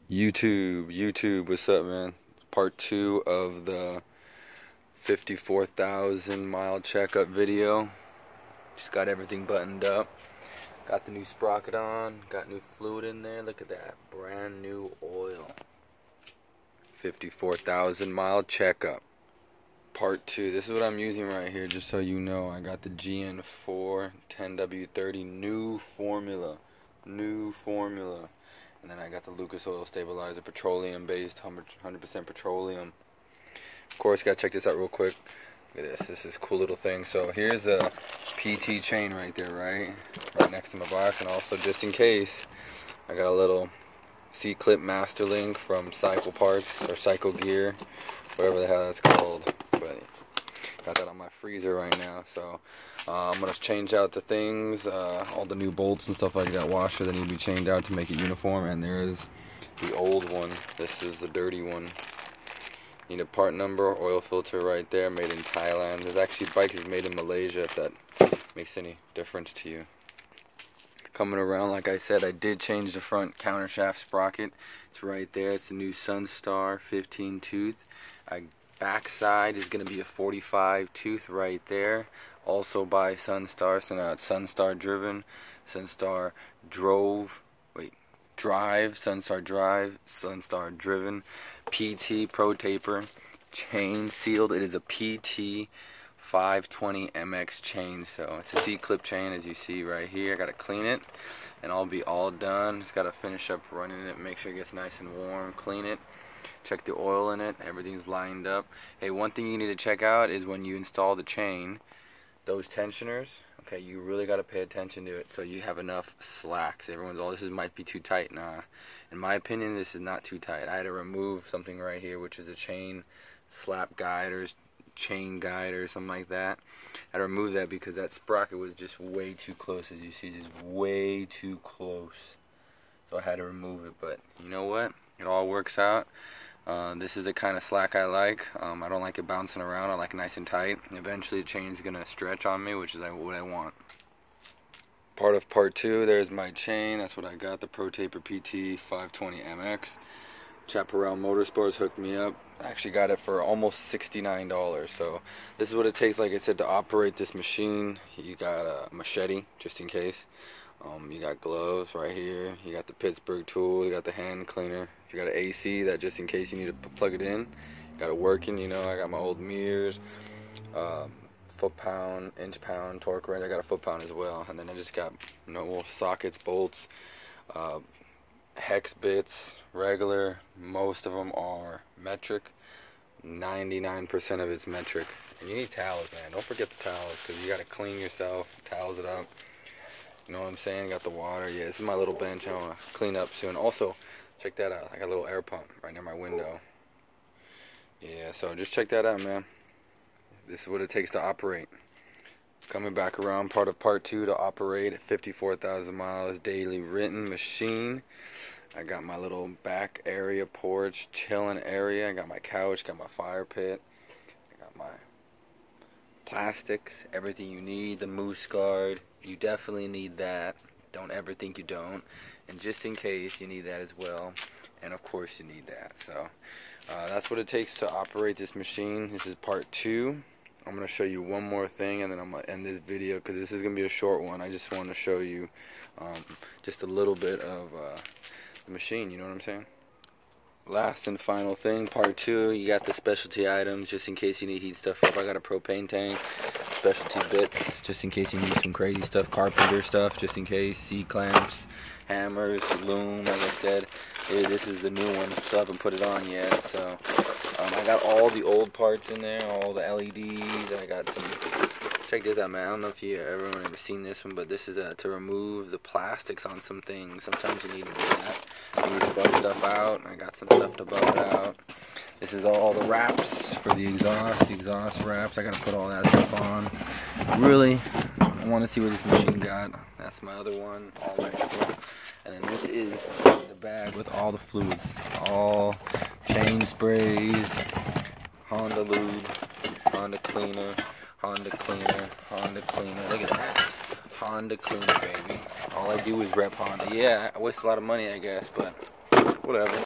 YouTube, what's up, man? Part 2 of the 54,000 mile checkup video. Just got everything buttoned up. Got the new sprocket on, got new fluid in there. Look at that, brand new oil. 54,000 mile checkup. Part 2. This is what I'm using right here, just so you know. I got the GN4 10W30 new formula. And then I got the Lucas Oil Stabilizer, petroleum based, 100% petroleum. Of course, gotta check this out real quick. Look at this. This is a cool little thing. So here's a PT chain right there, right next to my box. And also, just in case, I got a little C-clip master link from Cycle Parts or Cycle Gear, whatever the hell that's called. But got that on my freezer right now. So I'm gonna change out the things, all the new bolts and stuff like that, washer that need to be changed out to make it uniform. And there's the old one. This is the dirty one. Need a part number, oil filter right there, made in Thailand. There's actually bike is made in Malaysia, if that makes any difference to you. Coming around, like I said, I did change the front countershaft sprocket. It's right there. It's the new SunStar 15 tooth. Backside is going to be a 45 tooth right there. Also by SunStar. So now it's SunStar driven, SunStar drive, SunStar drive, SunStar driven, PT Pro Taper, chain sealed. It is a Pt.2 520MX chain, so it's a C-clip chain, as you see right here. I gotta clean it, and I'll be all done. Just gotta finish up running it, make sure it gets nice and warm, clean it, check the oil in it, everything's lined up. Hey, one thing you need to check out is when you install the chain, those tensioners, okay, you really got to pay attention to it so you have enough slack. Everyone's, oh, this might be too tight. Nah, in my opinion, this is not too tight. I had to remove something right here, which is a chain slap guide or chain guide or something like that. I had to remove that because that sprocket was just way too close. As you see, just way too close. So I had to remove it, but you know what? It all works out. This is the kind of slack I like. I don't like it bouncing around. I like it nice and tight. Eventually the chain's going to stretch on me, which is what I want. Part of part 2, there's my chain. That's what I got, the Pro Taper PT 520MX. Chaparral Motorsports hooked me up. I actually got it for almost $69. So this is what it takes, like I said, to operate this machine. You got a machete, just in case. You got gloves right here. You got the Pittsburgh tool. You got the hand cleaner. If you got an AC, that just in case you need to plug it in. You got it working. You know, I got my old mirrors, foot-pound, inch-pound, torque wrench. I got a foot-pound as well. And then I just got sockets, bolts, hex bits, regular. Most of them are metric. 99% of it's metric. And you need towels, man. Don't forget the towels, because you got to clean yourself, towels it up. You know what I'm saying? Got the water. Yeah, this is my little bench. I want to clean up soon. Also, check that out. I got a little air pump right near my window. Yeah, so just check that out, man. This is what it takes to operate. Coming back around, part of part 2 to operate at 54,000 miles daily written machine. I got my little back area, porch, chilling area. I got my couch, got my fire pit. I got my plastics, everything you need, the moose guard. You definitely need that. Don't ever think you don't. And just in case, you need that as well. And of course you need that. So that's what it takes to operate this machine. This is part 2. I'm going to show you one more thing, and then I'm going to end this video because this is going to be a short one. I just want to show you just a little bit of the machine, you know what I'm saying? Last and final thing, part 2, you got the specialty items just in case you need to heat stuff up. I got a propane tank, specialty bits just in case you need some crazy stuff, carpenter stuff just in case, C-clamps, hammers, loom, like I said. This is the new one, so I haven't put it on yet. So I got all the old parts in there, all the LEDs. I got some, check this out, man. I don't know if everyone ever seen this one, but this is to remove the plastics on some things. Sometimes you need to do that. You need to bug stuff out. I got some stuff to bug out. This is all the wraps for the exhaust wraps. I gotta put all that stuff on. Really, I want to see what this machine got. That's my other one, all electrical. And then this is the bag with all the fluids, all chain sprays, Honda lube, Honda cleaner, Honda cleaner, Honda cleaner. Look at that. Honda cleaner, baby. All I do is rep Honda. Yeah, I waste a lot of money, I guess, but whatever.